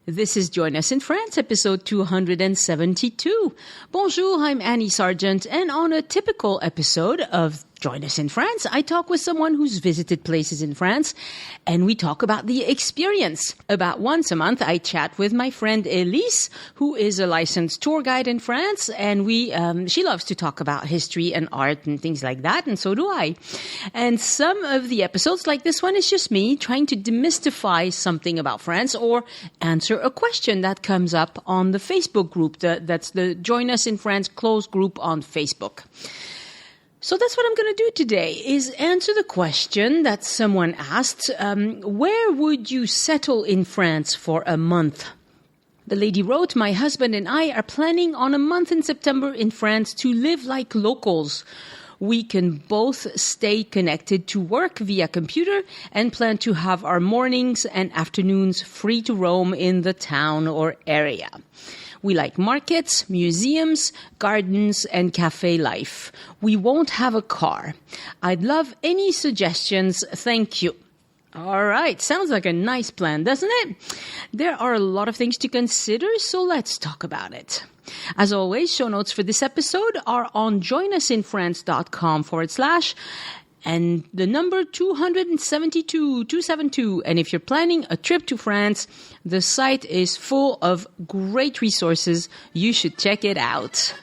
This is Join Us in France, episode 272. Bonjour, I'm Annie Sargent, and on a typical episode of Join Us in France, I talk with someone who's visited places in France, and we talk about the experience. About once a month, I chat with my friend Elise, who is a licensed tour guide in France, and she loves to talk about history and art and things like that, and so do I. And some of the episodes, like this one, is just me trying to demystify something about France or answer a question that comes up on the Facebook group. That's the Join Us in France closed group on Facebook. So that's what I'm going to do today, is answer the question that someone asked, where would you settle in France for a month? The lady wrote, my husband and I are planning on a month in September in France to live like locals. We can both stay connected to work via computer and plan to have our mornings and afternoons free to roam in the town or area. We like markets, museums, gardens, and cafe life. We won't have a car. I'd love any suggestions. Thank you. All right. Sounds like a nice plan, doesn't it? There are a lot of things to consider, so let's talk about it. As always, show notes for this episode are on joinusinfrance.com/ and the number 272. And if you're planning a trip to France, the site is full of great resources. You should check it out.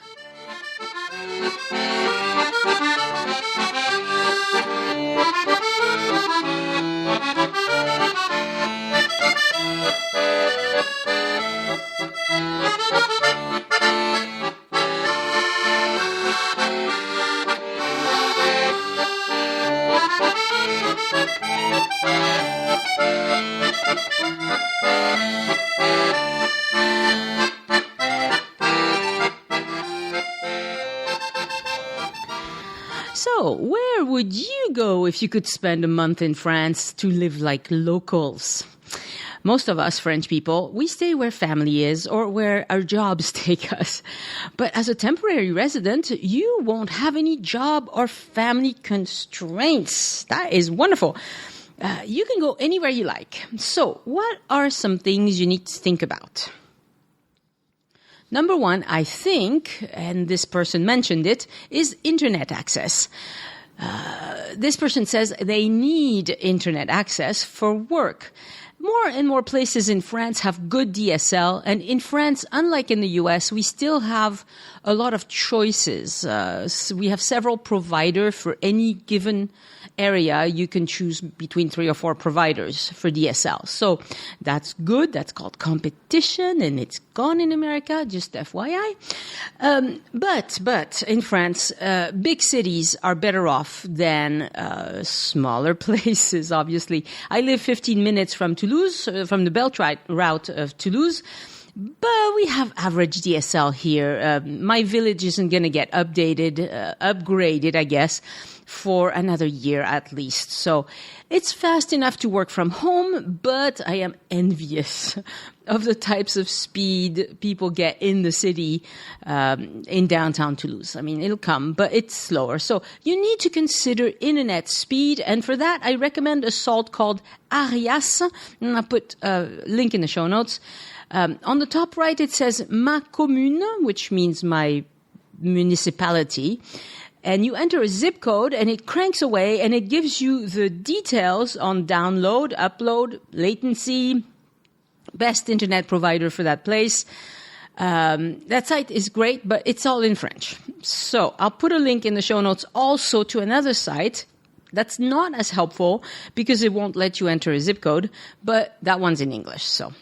So, where would you go if you could spend a month in France to live like locals? Most of us French people, we stay where family is or where our jobs take us. But as a temporary resident, you won't have any job or family constraints. That is wonderful. You can go anywhere you like. So, what are some things you need to think about? Number one, I think, and this person mentioned it, is internet access. This person says they need internet access for work. More and more places in France have good DSL, and in France, unlike in the US, we still have a lot of choices. So we have several providers for any given area. You can choose between 3 or 4 providers for DSL. So that's good. That's called competition, and it's gone in America, just FYI. But in France, big cities are better off than smaller places, obviously. I live 15 minutes from Toulouse, from the belt route of Toulouse. But we have average DSL here. My village isn't going to get upgraded, I guess, for another year at least. So it's fast enough to work from home, but I am envious of the types of speed people get in the city, in downtown Toulouse. I mean, it'll come, but it's slower. So you need to consider internet speed. And for that, I recommend a site called Arias. And I'll put a link in the show notes. On the top right, it says Ma Commune, which means my municipality. And you enter a zip code, and it cranks away, and it gives you the details on download, upload, latency, best internet provider for that place. That site is great, but it's all in French. So I'll put a link in the show notes also to another site that's not as helpful because it won't let you enter a zip code, but that one's in English, so...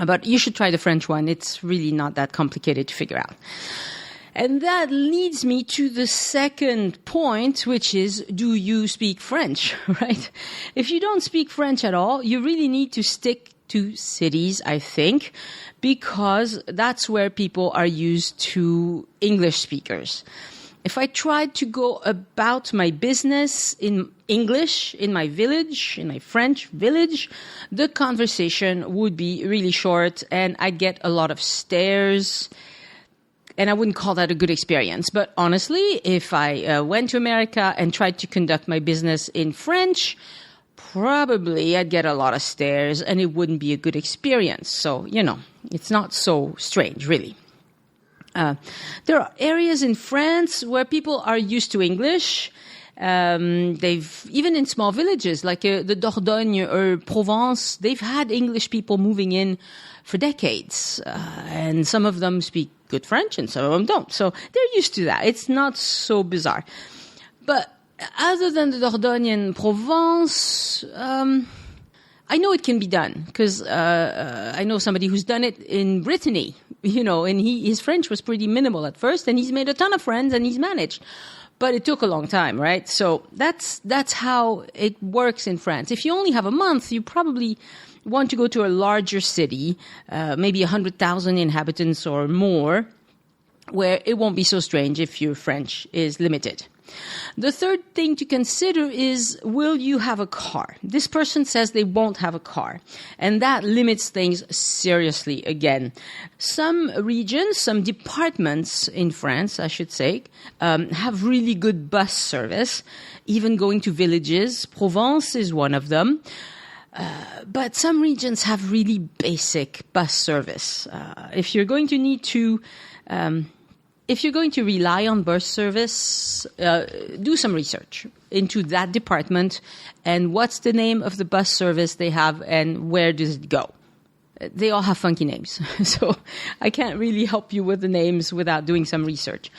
But you should try the French one. It's really not that complicated to figure out. And that leads me to the second point, which is, do you speak French, right? If you don't speak French at all, you really need to stick to cities, I think, because that's where people are used to English speakers. If I tried to go about my business in English, in my village, in my French village, the conversation would be really short and I'd get a lot of stares. And I wouldn't call that a good experience. But honestly, if I went to America and tried to conduct my business in French, probably I'd get a lot of stares and it wouldn't be a good experience. So, it's not so strange, really. There are areas in France where people are used to English. They've, even in small villages like the Dordogne or Provence, they've had English people moving in for decades. And some of them speak good French and some of them don't. So they're used to that. It's not so bizarre. But other than the Dordogne and Provence, I know it can be done because I know somebody who's done it in Brittany, and his French was pretty minimal at first, and he's made a ton of friends and he's managed. But it took a long time, right? So that's how it works in France. If you only have a month, you probably want to go to a larger city, maybe 100,000 inhabitants or more, where it won't be so strange if your French is limited. The third thing to consider is, will you have a car? This person says they won't have a car, and that limits things seriously again. Some regions, some departments in France, I should say, have really good bus service, even going to villages. Provence is one of them. But some regions have really basic bus service. If you're going to rely on bus service, do some research into that department and what's the name of the bus service they have and where does it go. They all have funky names, so I can't really help you with the names without doing some research.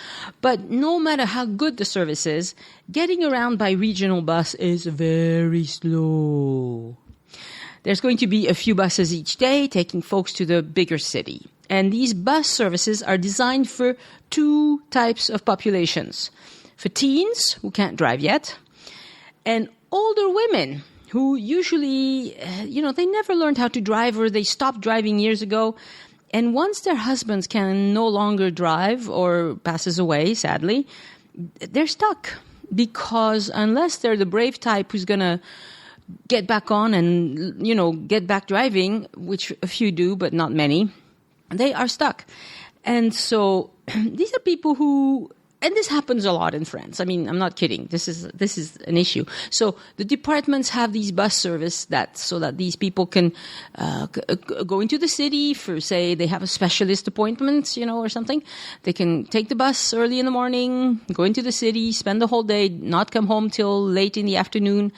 But no matter how good the service is, getting around by regional bus is very slow. There's going to be a few buses each day taking folks to the bigger city. And these bus services are designed for two types of populations. For teens, who can't drive yet, and older women who usually, they never learned how to drive or they stopped driving years ago. And once their husbands can no longer drive or passes away, sadly, they're stuck. Because unless they're the brave type who's going to get back on and, get back driving, which a few do, but not many, they are stuck. And so these are people who, and this happens a lot in France. I mean, I'm not kidding. This is an issue. So the departments have these bus service so that these people can go into the city for, say, they have a specialist appointment, or something. They can take the bus early in the morning, go into the city, spend the whole day, not come home till late in the afternoon.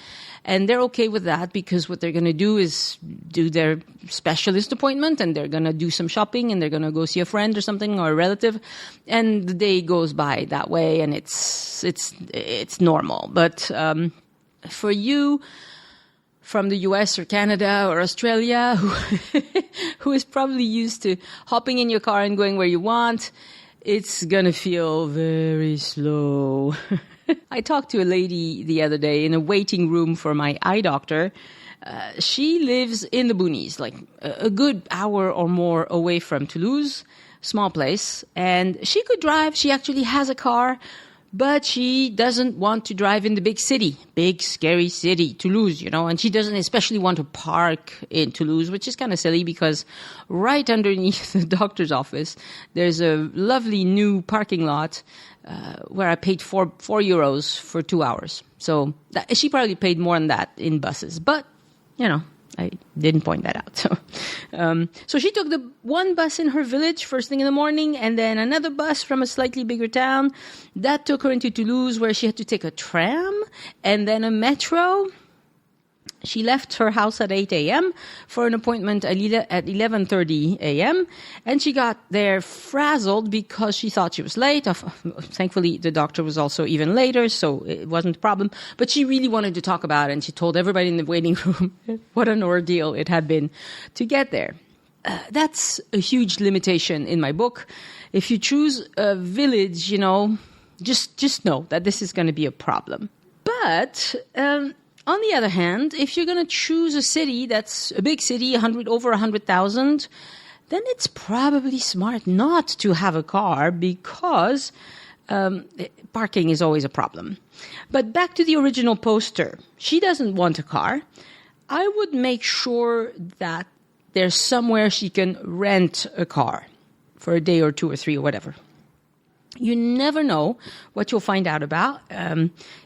And they're okay with that because what they're going to do is do their specialist appointment and they're going to do some shopping and they're going to go see a friend or something or a relative. And the day goes by that way and it's normal. But for you from the US or Canada or Australia who is probably used to hopping in your car and going where you want, it's going to feel very slow. I talked to a lady the other day in a waiting room for my eye doctor. She lives in the boonies, like a good hour or more away from Toulouse, small place. And she could drive. She actually has a car, but she doesn't want to drive in the big city, big, scary city, Toulouse, and she doesn't especially want to park in Toulouse, which is kind of silly because right underneath the doctor's office, there's a lovely new parking lot where I paid €4 for 2 hours. So she probably paid more than that in buses. But, I didn't point that out. So she took the one bus in her village first thing in the morning and then another bus from a slightly bigger town. That took her into Toulouse where she had to take a tram and then a metro. She left her house at 8 a.m. for an appointment at 11:30 a.m. And she got there frazzled because she thought she was late. Thankfully, the doctor was also even later, so it wasn't a problem. But she really wanted to talk about it, and she told everybody in the waiting room what an ordeal it had been to get there. That's a huge limitation in my book. If you choose a village, just know that this is going to be a problem. But on the other hand, if you're going to choose a city that's a big city, over 100,000, then it's probably smart not to have a car because parking is always a problem. But back to the original poster. She doesn't want a car. I would make sure that there's somewhere she can rent a car for a day or 2 or 3 or whatever. You never know what you'll find out about.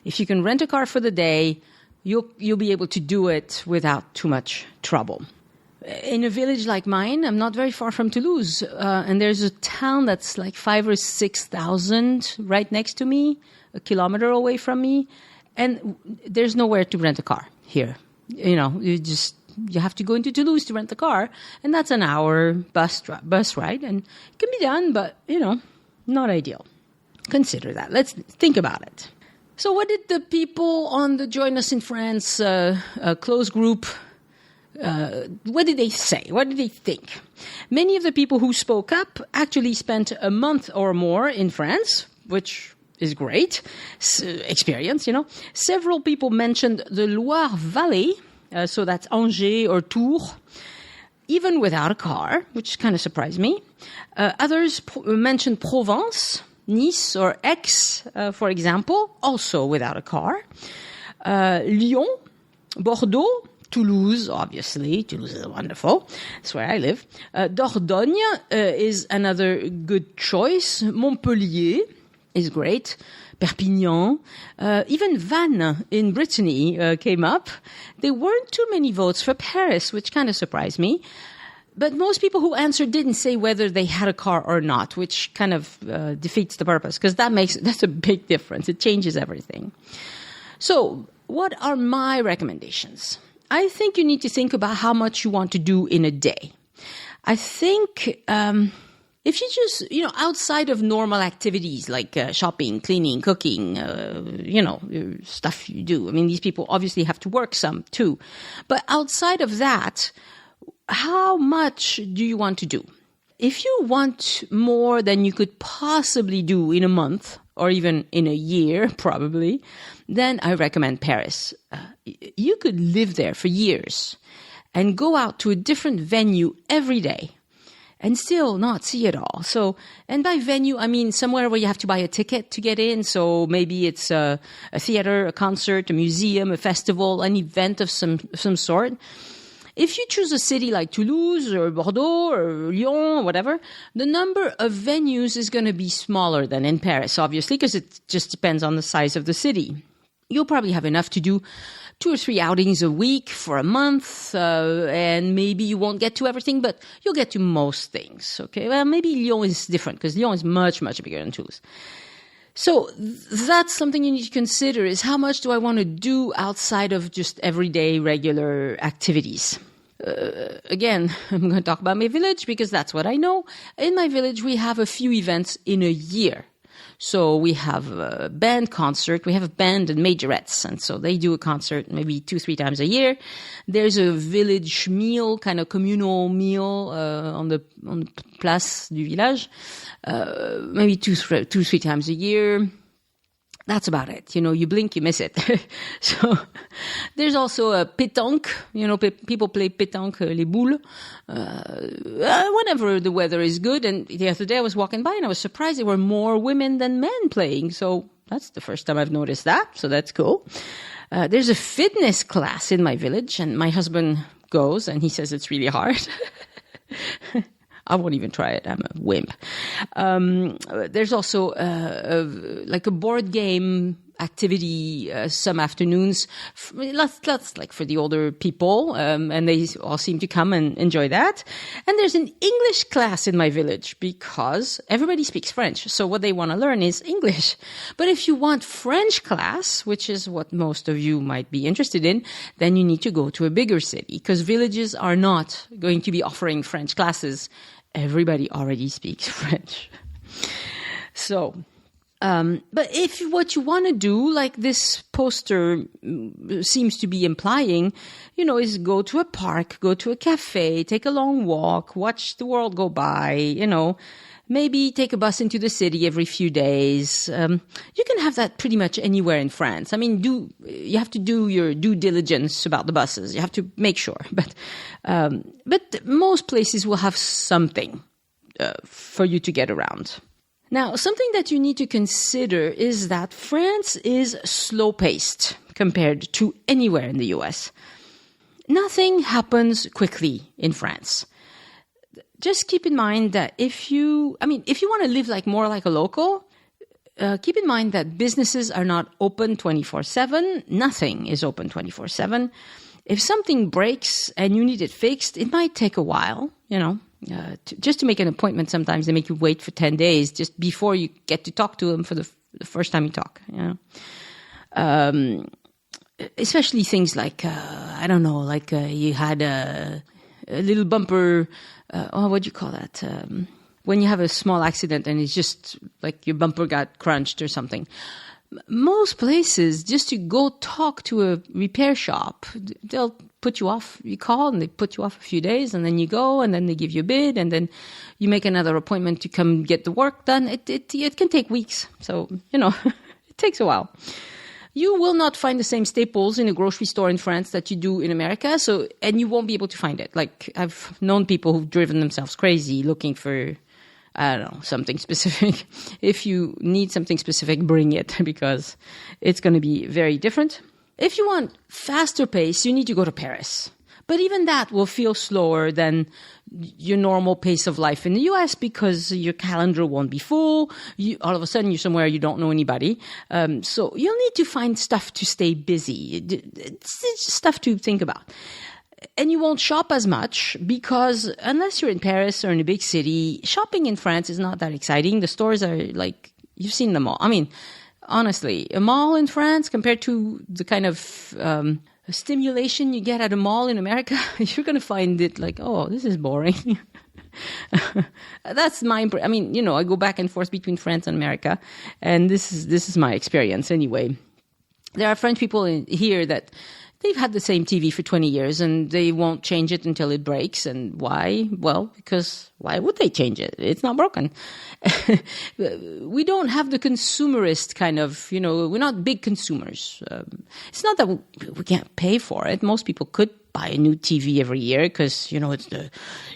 If you can rent a car for the day, you'll be able to do it without too much trouble. In a village like mine, I'm not very far from Toulouse, and there's a town that's like 5,000 or 6,000 right next to me, a kilometer away from me, and there's nowhere to rent a car here. You have to go into Toulouse to rent the car, and that's an hour bus ride, and it can be done, but not ideal. Consider that. Let's think about it. So, what did the people on the Join Us in France closed group? What did they say? What did they think? Many of the people who spoke up actually spent a month or more in France, which is great experience, Several people mentioned the Loire Valley, so that's Angers or Tours, even without a car, which kind of surprised me. Others mentioned Provence, Nice or Aix, for example, also without a car. Lyon, Bordeaux, Toulouse, obviously. Toulouse is wonderful. That's where I live. Dordogne is another good choice. Montpellier is great. Perpignan. Even Vannes in Brittany came up. There weren't too many votes for Paris, which kind of surprised me. But most people who answered didn't say whether they had a car or not, which kind of defeats the purpose, because that's a big difference. It changes everything. So, what are my recommendations? I think you need to think about how much you want to do in a day. I think if you just, outside of normal activities like shopping, cleaning, cooking, stuff you do. I mean, these people obviously have to work some too. But outside of that, how much do you want to do? If you want more than you could possibly do in a month, or even in a year, probably, then I recommend Paris. You could live there for years and go out to a different venue every day and still not see it all. So, and by venue, I mean somewhere where you have to buy a ticket to get in. So maybe it's a theater, a concert, a museum, a festival, an event of some sort. If you choose a city like Toulouse or Bordeaux or Lyon or whatever, the number of venues is going to be smaller than in Paris, obviously, because it just depends on the size of the city. You'll probably have enough to do 2 or 3 outings a week for a month, and maybe you won't get to everything, but you'll get to most things, okay? Well, maybe Lyon is different, because Lyon is much, much bigger than Toulouse. So that's something you need to consider, is how much do I want to do outside of just everyday regular activities? Again, I'm going to talk about my village because that's what I know. In my village, we have a few events in a year. So we have a band concert. We have a band and majorettes. And so they do a concert maybe 2-3 times a year. There's a village meal, kind of communal meal, on the place du village, maybe 2-3 times a year. That's about it. You blink, you miss it. So there's also a pétanque. People play pétanque, les boules, whenever the weather is good. And the other day I was walking by and I was surprised there were more women than men playing. So that's the first time I've noticed that. So that's cool. There's a fitness class in my village and my husband goes and he says it's really hard. I won't even try it. I'm a wimp. There's also like a board game activity some afternoons. That's like for the older people, and they all seem to come and enjoy that. And there's an English class in my village because everybody speaks French. So what they want to learn is English. But if you want French class, which is what most of you might be interested in, then you need to go to a bigger city because villages are not going to be offering French classes. Everybody already speaks French. So, but if what you want to do, like this poster seems to be implying, is go to a park, go to a cafe, take a long walk, watch the world go by, maybe take a bus into the city every few days. You can have that pretty much anywhere in France. I mean, you have to do your due diligence about the buses. You have to make sure. But most places will have something for you to get around. Now, something that you need to consider is that France is slow-paced compared to anywhere in the US. Nothing happens quickly in France. Just keep in mind that if you want to live more like a local, keep in mind that businesses are not open 24/7. Nothing is open 24/7. If something breaks and you need it fixed, it might take a while, just to make an appointment. Sometimes they make you wait for 10 days just before you get to talk to them for the first time you talk, especially things like, you had a little bumper, what do you call that? When you have a small accident and it's just like your bumper got crunched or something. Most places, just to go talk to a repair shop, they'll put you off. You call and they put you off a few days, and then you go, and then they give you a bid, and then you make another appointment to come get the work done. It can take weeks. So, it takes a while. You will not find the same staples in a grocery store in France that you do in America. And you won't be able to find it. Like, I've known people who've driven themselves crazy looking for, I don't know, something specific. If you need something specific, bring it, because it's going to be very different. If you want faster pace, you need to go to Paris. But even that will feel slower than your normal pace of life in the US, because your calendar won't be full. All of a sudden, you're somewhere you don't know anybody. So you'll need to find stuff to stay busy. It's just stuff to think about. And you won't shop as much, because unless you're in Paris or in a big city, shopping in France is not that exciting. The stores are like, you've seen them all. I mean, honestly, a mall in France compared to the kind of stimulation you get at a mall in America, you're going to find it like, oh, this is boring. That's my I mean, I go back and forth between France and America, and this is my experience anyway. There are French people here that they've had the same TV for 20 years and they won't change it until it breaks. And why? Well, because why would they change it? It's not broken. We don't have the consumerist kind of, we're not big consumers. It's not that we can't pay for it. Most people could buy a new TV every year because, it's the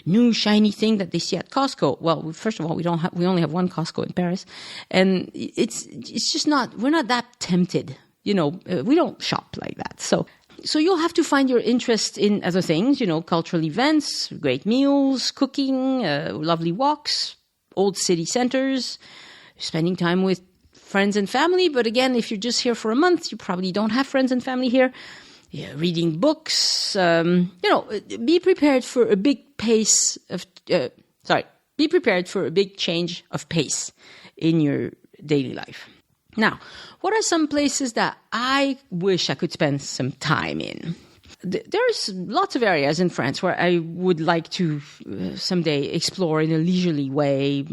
new shiny thing that they see at Costco. Well, first of all, we only have one Costco in Paris. And it's just not, we're not that tempted. We don't shop like that. So you'll have to find your interest in other things, cultural events, great meals, cooking, lovely walks, old city centers, spending time with friends and family. But again, if you're just here for a month, you probably don't have friends and family here. Yeah, reading books, be prepared for a big be prepared for a big change of pace in your daily life. Now, what are some places that I wish I could spend some time in? There's lots of areas in France where I would like to someday explore in a leisurely way.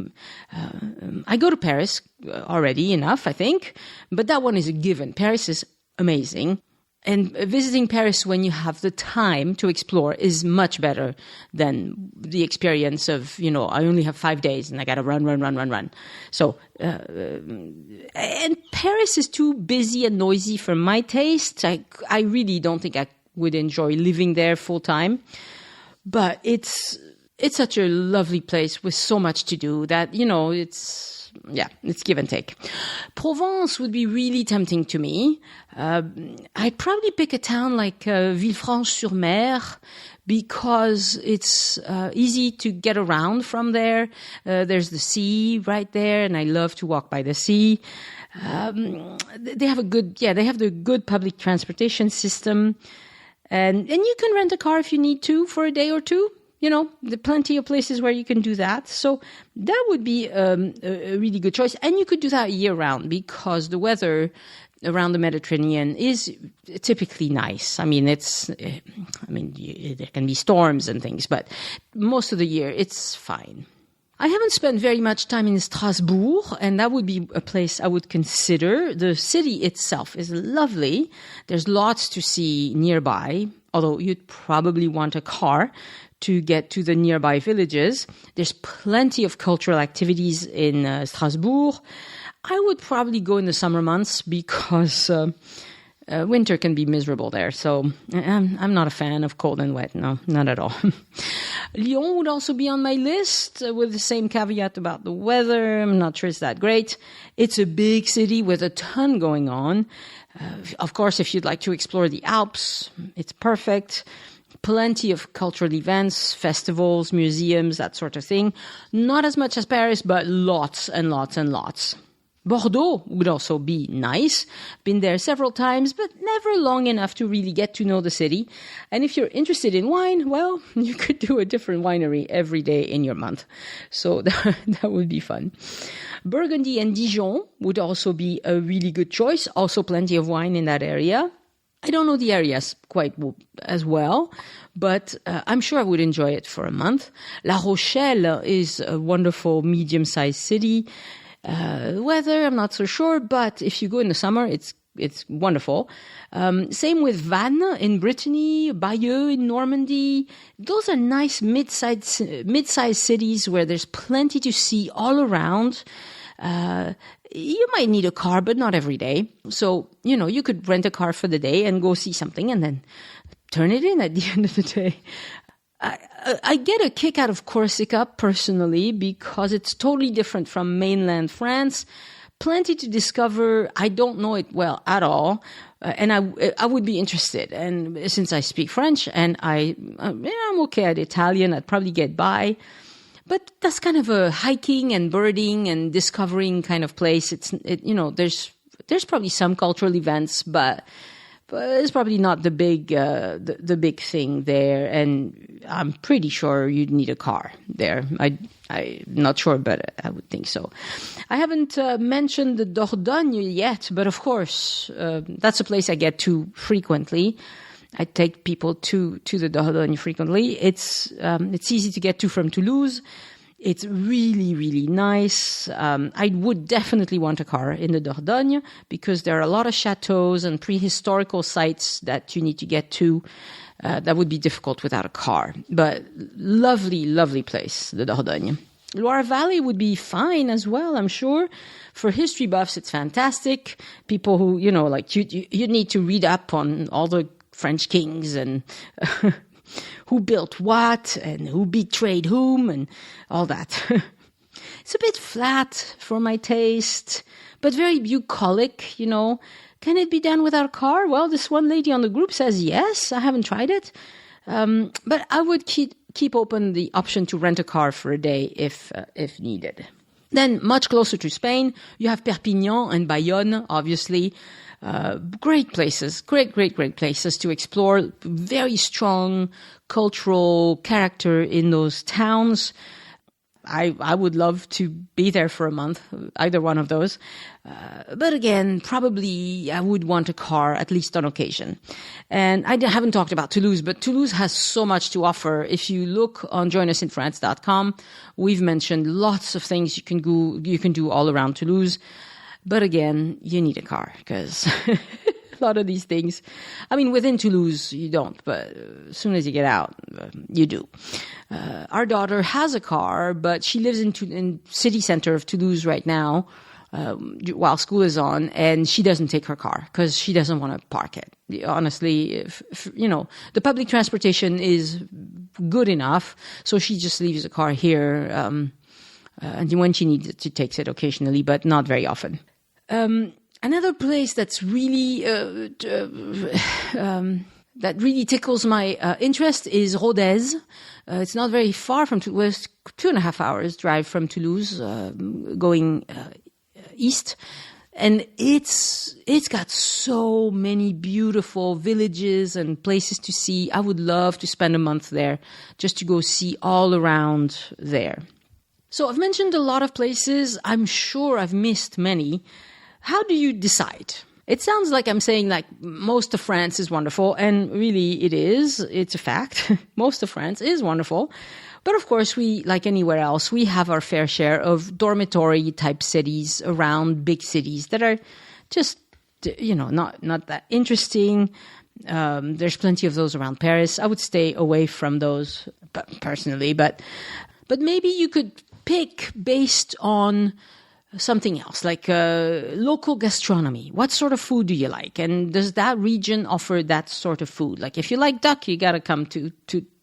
I go to Paris already enough, I think, but that one is a given. Paris is amazing. And visiting Paris when you have the time to explore is much better than the experience of, I only have 5 days and I got to run. So, and Paris is too busy and noisy for my taste. I really don't think I would enjoy living there full time. But it's such a lovely place with so much to do that, it's give and take. Provence would be really tempting to me. I'd probably pick a town like Villefranche-sur-Mer because it's easy to get around from there. There's the sea right there, and I love to walk by the sea. They have the good public transportation system, and you can rent a car if you need to for a day or two. There are plenty of places where you can do that. So that would be a really good choice. And you could do that year round because the weather around the Mediterranean is typically nice. I mean, there can be storms and things, but most of the year it's fine. I haven't spent very much time in Strasbourg, and that would be a place I would consider. The city itself is lovely. There's lots to see nearby, although you'd probably want a car to get to the nearby villages. There's plenty of cultural activities in Strasbourg. I would probably go in the summer months because winter can be miserable there. So I'm not a fan of cold and wet. No, not at all. Lyon would also be on my list with the same caveat about the weather. I'm not sure it's that great. It's a big city with a ton going on. Of course, if you'd like to explore the Alps, it's perfect. Plenty of cultural events, festivals, museums, that sort of thing. Not as much as Paris, but lots and lots and lots. Bordeaux would also be nice. Been there several times, but never long enough to really get to know the city. And if you're interested in wine, well, you could do a different winery every day in your month. So that would be fun. Burgundy and Dijon would also be a really good choice. Also plenty of wine in that area. I don't know the areas quite as well, but I'm sure I would enjoy it for a month. La Rochelle is a wonderful medium-sized city. Weather, I'm not so sure, but if you go in the summer, it's wonderful. Same with Vannes in Brittany, Bayeux in Normandy. Those are nice mid-sized cities where there's plenty to see all around. You might need a car, but not every day. So, you could rent a car for the day and go see something and then turn it in at the end of the day. I get a kick out of Corsica personally because it's totally different from mainland France. Plenty to discover. I don't know it well at all, and I would be interested. And since I speak French and I'm okay at Italian, I'd probably get by. But that's kind of a hiking and birding and discovering kind of place. There's probably some cultural events, but it's probably not the big big thing there, and I'm pretty sure you'd need a car there. I'm not sure, but I would think so. I haven't mentioned the Dordogne yet, but of course that's a place I get to frequently. I take people to the Dordogne frequently. It's easy to get to from Toulouse. It's really, really nice. I would definitely want a car in the Dordogne because there are a lot of chateaux and prehistorical sites that you need to get to. That would be difficult without a car. But lovely, lovely place, the Dordogne. Loire Valley would be fine as well, I'm sure. For history buffs, it's fantastic. People who, you need to read up on all the French kings and who built what and who betrayed whom and all that. It's a bit flat for my taste, but very bucolic, Can it be done without a car? Well, this one lady on the group says yes. I haven't tried it. But I would keep open the option to rent a car for a day if needed. Then much closer to Spain, you have Perpignan and Bayonne, obviously. Great places, great places to explore. Very strong cultural character in those towns. I would love to be there for a month, either one of those. But again, probably I would want a car, at least on occasion. And I haven't talked about Toulouse, but Toulouse has so much to offer. If you look on joinusinfrance.com, we've mentioned lots of things you can do all around Toulouse. But again, you need a car because a lot of these things, within Toulouse, you don't, but as soon as you get out, you do. Our daughter has a car, but she lives in city center of Toulouse right now while school is on, and she doesn't take her car because she doesn't want to park it. Honestly, if the public transportation is good enough, so she just leaves the car here, and when she needs it, she takes it occasionally, but not very often. Another place that's really that really tickles my interest is Rodez. It's not very far from Toulouse, 2.5 hours drive from Toulouse, going east, and it's got so many beautiful villages and places to see. I would love to spend a month there just to go see all around there. So I've mentioned a lot of places. I'm sure I've missed many. How do you decide? It sounds like I'm saying like most of France is wonderful, and really it is. It's a fact. Most of France is wonderful. But of course, we, like anywhere else, we have our fair share of dormitory type cities around big cities that are just, not that interesting. There's plenty of those around Paris. I would stay away from those personally, but maybe you could pick based on something else, like local gastronomy. What sort of food do you like? And does that region offer that sort of food? Like if you like duck, you got to come to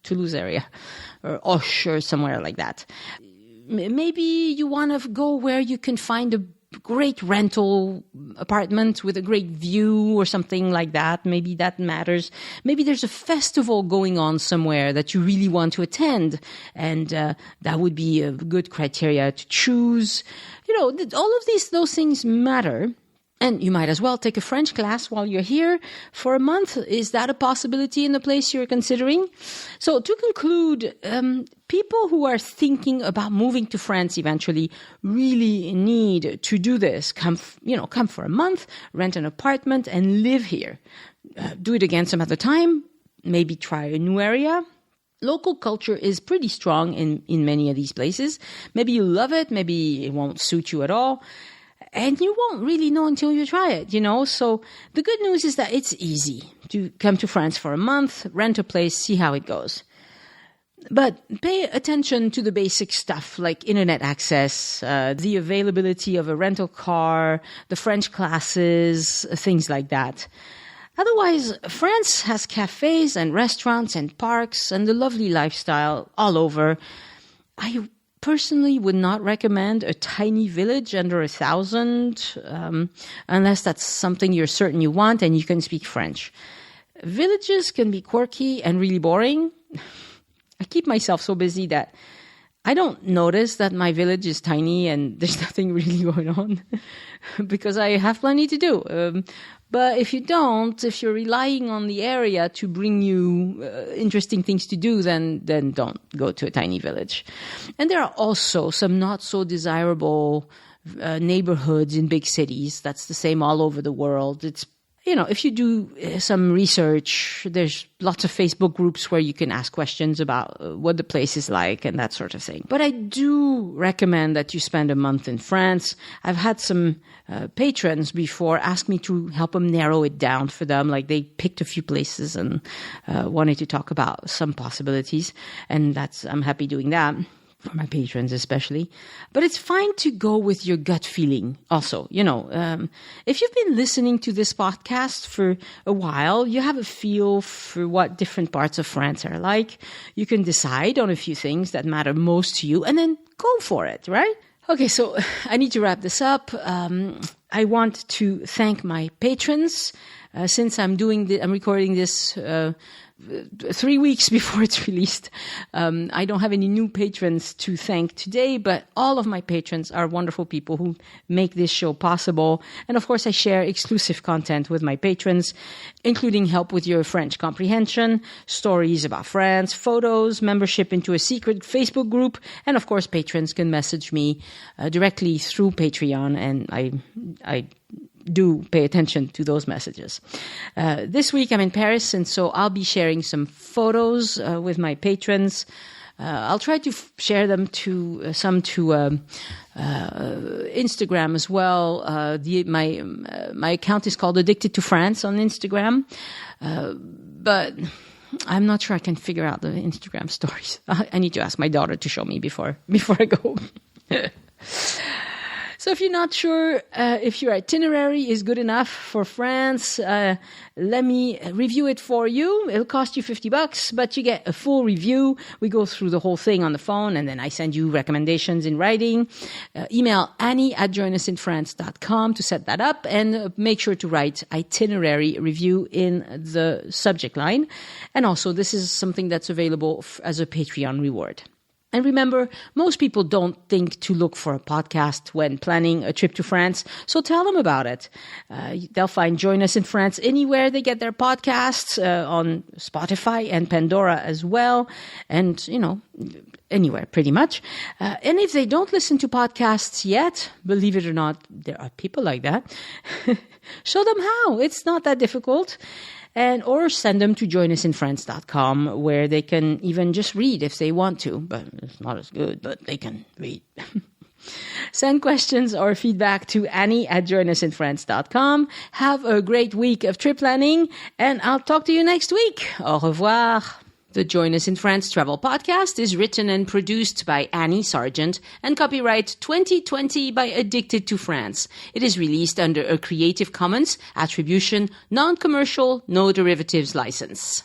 Toulouse area or Auch or somewhere like that. Maybe you want to go where you can find a great rental apartment with a great view or something like that. Maybe that matters. Maybe there's a festival going on somewhere that you really want to attend, and that would be a good criteria to choose. All of those things matter. And you might as well take a French class while you're here for a month. Is that a possibility in the place you're considering? So to conclude, people who are thinking about moving to France eventually really need to do this. Come for a month, rent an apartment, and live here. Do it again some other time. Maybe try a new area. Local culture is pretty strong in many of these places. Maybe you love it. Maybe it won't suit you at all. And you won't really know until you try it, So the good news is that it's easy to come to France for a month, rent a place, see how it goes. But pay attention to the basic stuff like internet access, the availability of a rental car, the French classes, things like that. Otherwise, France has cafes and restaurants and parks and a lovely lifestyle all over. I personally would not recommend a tiny village under 1,000 unless that's something you're certain you want and you can speak French. Villages can be quirky and really boring. I keep myself so busy that I don't notice that my village is tiny and there's nothing really going on because I have plenty to do. But if you're relying on the area to bring you interesting things to do, then don't go to a tiny village. And there are also some not so desirable neighborhoods in big cities. That's the same all over the world. It's if you do some research, there's lots of Facebook groups where you can ask questions about what the place is like and that sort of thing. But I do recommend that you spend a month in France. I've had some patrons before ask me to help them narrow it down for them. Like they picked a few places and wanted to talk about some possibilities. And I'm happy doing that. For my patrons especially. But it's fine to go with your gut feeling also. If you've been listening to this podcast for a while, you have a feel for what different parts of France are like. You can decide on a few things that matter most to you and then go for it, right? Okay, so I need to wrap this up. I want to thank my patrons. Since I'm recording this 3 weeks before it's released. I don't have any new patrons to thank today, but all of my patrons are wonderful people who make this show possible. And of course, I share exclusive content with my patrons, including help with your French comprehension, stories about France, photos, membership into a secret Facebook group, and of course, patrons can message me directly through Patreon, and I do pay attention to those messages. This week I'm in Paris, and so I'll be sharing some photos with my patrons. I'll try to share them to Instagram as well. My account is called Addicted to France on Instagram, but I'm not sure I can figure out the Instagram stories. I need to ask my daughter to show me before I go. So if you're not sure if your itinerary is good enough for France, let me review it for you. It'll cost you $50, but you get a full review. We go through the whole thing on the phone, and then I send you recommendations in writing. Email Annie@joinusinfrance.com to set that up, and make sure to write itinerary review in the subject line. And also, this is something that's available as a Patreon reward. And remember, most people don't think to look for a podcast when planning a trip to France, so tell them about it. They'll find Join Us in France anywhere they get their podcasts, on Spotify and Pandora as well, and, anywhere pretty much. And if they don't listen to podcasts yet, believe it or not, there are people like that, show them how. It's not that difficult. Or send them to joinusinfrance.com, where they can even just read if they want to. But it's not as good, but they can read. Send questions or feedback to Annie@joinusinfrance.com. Have a great week of trip planning, and I'll talk to you next week. Au revoir. The Join Us in France Travel Podcast is written and produced by Annie Sargent and copyright 2020 by Addicted to France. It is released under a Creative Commons Attribution, Non-Commercial, No Derivatives license.